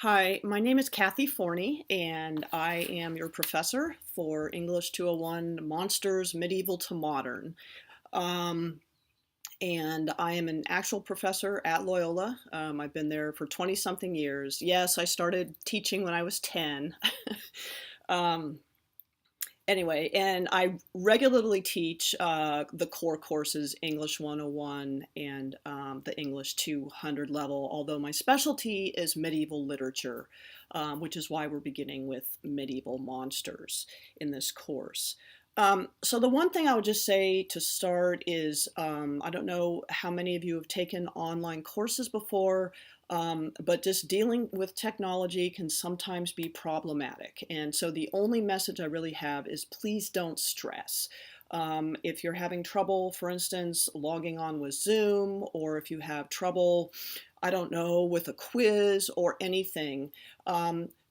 Hi, my name is Kathy Forney, and I am your professor for English 201 Monsters Medieval to Modern. Um, and I am an actual professor at Loyola. I've been there for 20 something years. Yes, I started teaching when I was 10. um, anyway, and I regularly teach the core courses English 101 and the English 200 level, although my specialty is medieval literature, which is why we're beginning with medieval monsters in this course. So the one thing I would just say to start is I don't know how many of you have taken online courses before, but just dealing with technology can sometimes be problematic. And so the only message I really have is please don't stress. If you're having trouble, for instance, logging on with Zoom, or if you have trouble, I don't know, with a quiz or anything,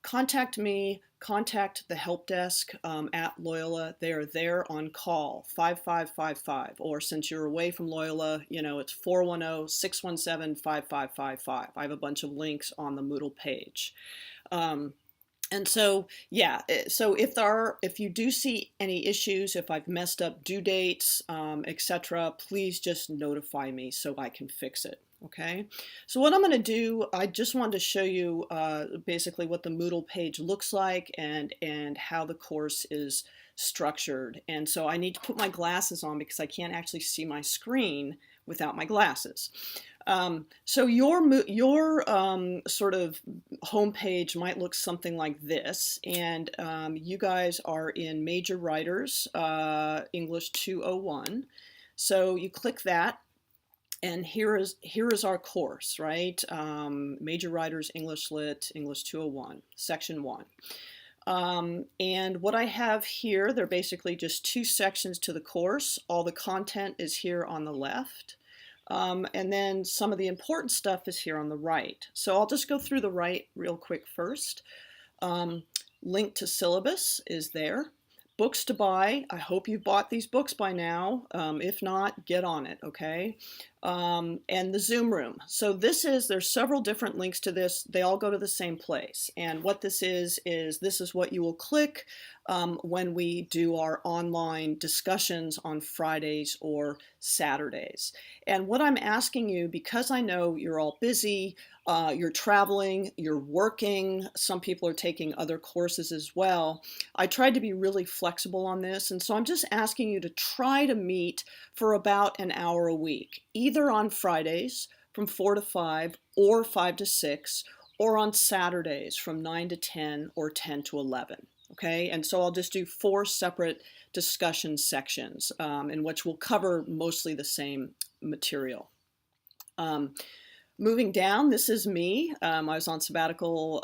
contact me, contact the help desk at Loyola. They are there on call, 5555. Or since you're away from Loyola, it's 410-617-5555. I have a bunch of links on the Moodle page. And so, yeah, so if you do see any issues, if I've messed up due dates, etc., please just notify me so I can fix it. Okay, so what I'm going to do, I just wanted to show you basically what the Moodle page looks like and how the course is structured. And so I need to put my glasses on because I can't actually see my screen without my glasses. So your sort of homepage might look something like this, and you guys are in Major Writers, English 201. So you click that, and here is our course, right? Major Writers, English Lit, English 201, Section 1. And what I have here, they're basically just two sections to the course. All the content is here on the left. And then some of the important stuff is here on the right. So I'll just go through the right real quick first. Um, Link to syllabus is there. Books to buy. I hope you've bought these books by now. If not, get on it, okay? And the Zoom room. So there's several different links to this. They all go to the same place. And what this is this is what you will click when we do our online discussions on Fridays or Saturdays. And what I'm asking you, because I know you're all busy, you're traveling, you're working, some people are taking other courses as well. I tried to be really flexible on this, and so I'm just asking you to try to meet for about an hour a week, either on Fridays from 4 to 5 or 5 to 6, or on Saturdays from 9 to 10 or 10 to 11. Okay, and so I'll just do 4 separate discussion sections in which we'll cover mostly the same material. Moving down, this is me. I was on sabbatical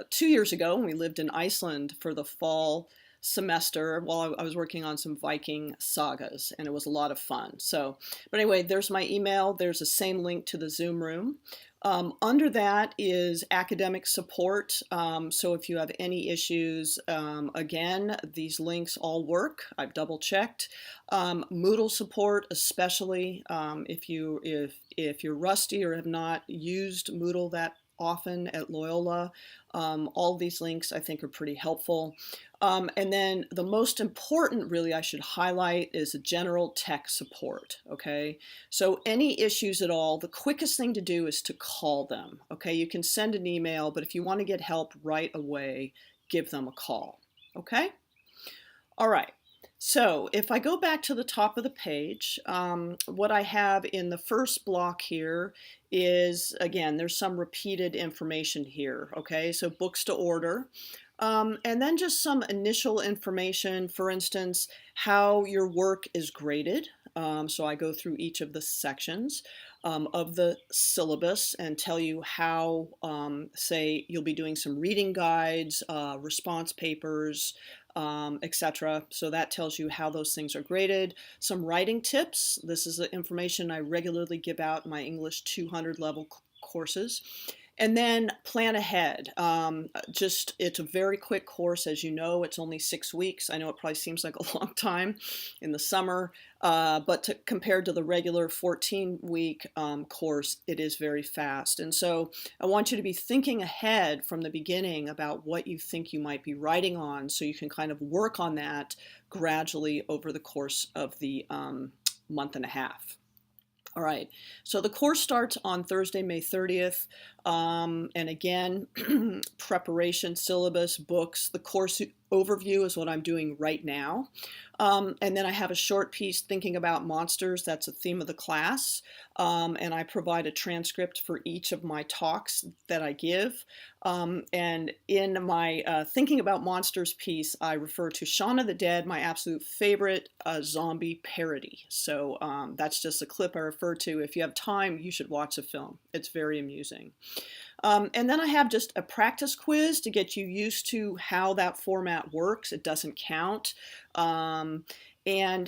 2 years ago when we lived in Iceland for the fall semester while I was working on some Viking sagas, and it was a lot of fun. So, but anyway, there's my email. There's the same link to the Zoom room. Under that is academic support. So if you have any issues, again, these links all work. I've double checked. Moodle support, especially if you're rusty or have not used Moodle that often at Loyola. All these links I think are pretty helpful. And then the most important, really, I should highlight is the general tech support, okay? So any issues at all, the quickest thing to do is to call them, okay? You can send an email, but if you want to get help right away, give them a call, okay? All right. So if I go back to the top of the page, what I have in the first block here is, again, there's some repeated information here, okay? So books to order. And then just some initial information, for instance, how your work is graded. So I go through each of the sections of the syllabus and tell you how, say, you'll be doing some reading guides, response papers, etc. So that tells you how those things are graded. Some writing tips. This is the information I regularly give out in my English 200 level courses. And then plan ahead. Just it's a very quick course, as you know. It's only 6 weeks. I know it probably seems like a long time in the summer, but compared to the regular 14-week course, it is very fast. And so I want you to be thinking ahead from the beginning about what you think you might be writing on, so you can kind of work on that gradually over the course of the month and a half. All right, so the course starts on Thursday, May 30th. And again, preparation, syllabus, books. The course overview is what I'm doing right now. And then I have a short piece thinking about monsters. That's a theme of the class. And I provide a transcript for each of my talks that I give. And in my thinking about monsters piece, I refer to Shaun of the Dead, my absolute favorite zombie parody. So that's just a clip I refer to. If you have time, you should watch the film. It's very amusing. And then I have just a practice quiz to get you used to how that format works. It doesn't count. And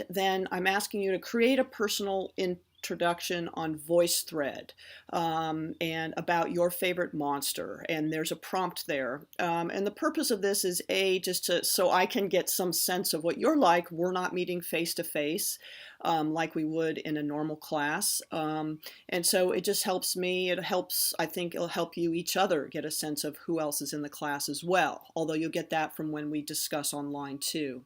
then I'm asking you to create a personal introduction on VoiceThread and about your favorite monster. And there's a prompt there. And the purpose of this is just so I can get some sense of what you're like. We're not meeting face to face like we would in a normal class. And so it just helps me. I think it'll help you each other get a sense of who else is in the class as well. Although you'll get that from when we discuss online too.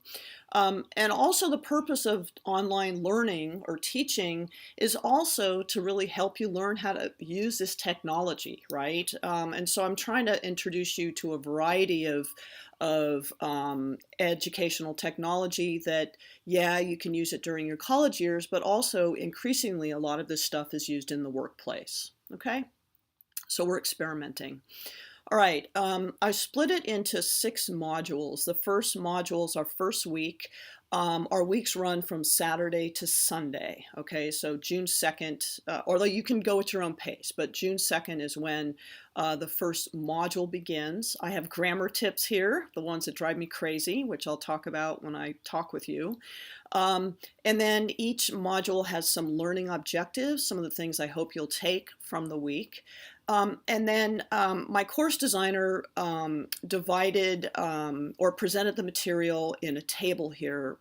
And also the purpose of online learning or teaching is also to really help you learn how to use this technology, right? And so I'm trying to introduce you to a variety of educational technology that, yeah, you can use it during your college years, but also increasingly a lot of this stuff is used in the workplace, okay? So we're experimenting. All right, I split it into 6 modules. The first module is our first week. Our weeks run from Saturday to Sunday, okay? So June 2nd, although you can go at your own pace, but June 2nd is when the first module begins. I have grammar tips here, the ones that drive me crazy, which I'll talk about when I talk with you. And then each module has some learning objectives, some of the things I hope you'll take from the week. And then my course designer divided or presented the material in a table here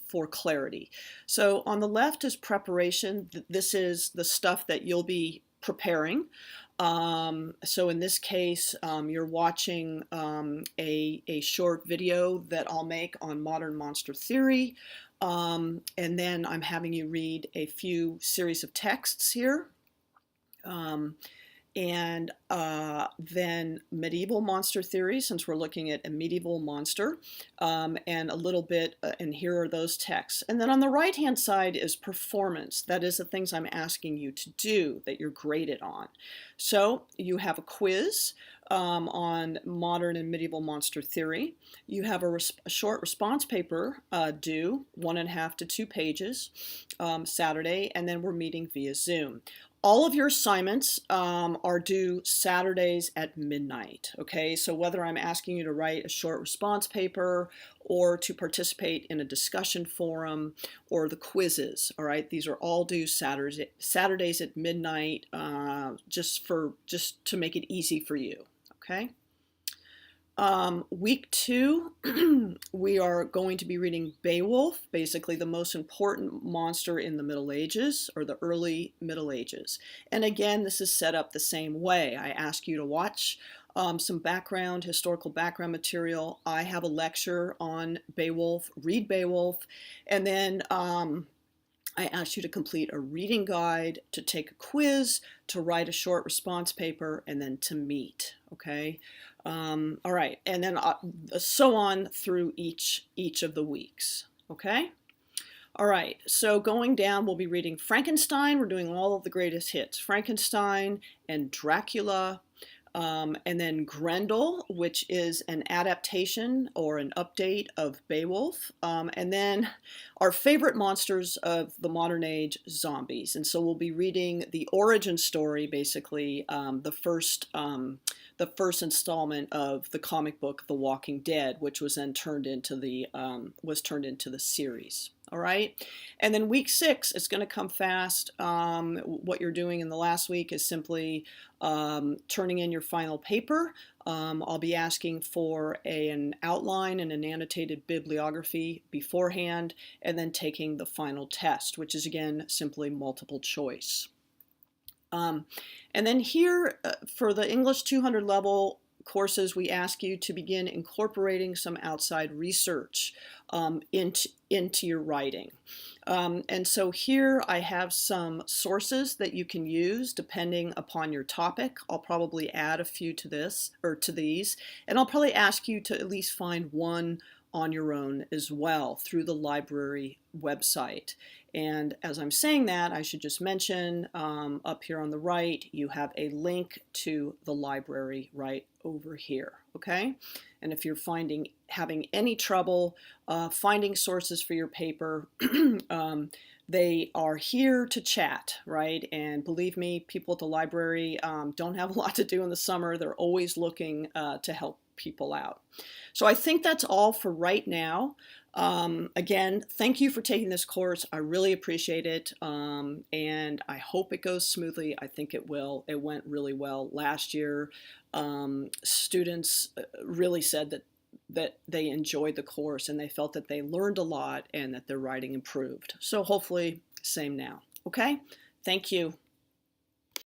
for clarity. So on the left is preparation. This is the stuff that you'll be preparing. So in this case, you're watching a short video that I'll make on modern monster theory. And then I'm having you read a few series of texts here. And then medieval monster theory, since we're looking at a medieval monster, and a little bit, and here are those texts. And then on the right-hand side is performance. That is the things I'm asking you to do that you're graded on. So you have a quiz on modern and medieval monster theory. You have a short response paper due, 1.5 to 2 pages, Saturday, and then we're meeting via Zoom. All of your assignments are due Saturdays at midnight, okay? So whether I'm asking you to write a short response paper or to participate in a discussion forum or the quizzes, all right? These are all due Saturdays at midnight, just to make it easy for you, okay? Week 2, we are going to be reading Beowulf, basically the most important monster in the Middle Ages, or the early Middle Ages. And again, this is set up the same way. I ask you to watch some historical background material. I have a lecture on Beowulf, read Beowulf, and then I asked you to complete a reading guide, to take a quiz, to write a short response paper, and then to meet, okay? All right, and then so on through each of the weeks, okay? All right, so going down, we'll be reading Frankenstein. We're doing all of the greatest hits, Frankenstein and Dracula, and then Grendel, which is an adaptation or an update of Beowulf, and then our favorite monsters of the modern age, zombies. And so we'll be reading the origin story, basically, the first installment of the comic book The Walking Dead, which was then turned into the series. All right. And then week 6 is going to come fast. What you're doing in the last week is simply turning in your final paper. I'll be asking for an outline and an annotated bibliography beforehand, and then taking the final test, which is again simply multiple choice. And then here for the English 200 level courses, we ask you to begin incorporating some outside research into your writing. And so here I have some sources that you can use depending upon your topic. I'll probably add a few to this or to these, and I'll probably ask you to at least find one on your own as well through the library website. And as I'm saying that, I should just mention up here on the right, you have a link to the library right over here, okay? And if you're having any trouble finding sources for your paper, they are here to chat, right? And believe me, people at the library don't have a lot to do in the summer. They're always looking to help people out. So I think that's all for right now. Again, thank you for taking this course. I really appreciate it, and I hope it goes smoothly. I think it will. It went really well last year. Students really said that they enjoyed the course and they felt that they learned a lot and that their writing improved. So hopefully, same now. Okay? Thank you.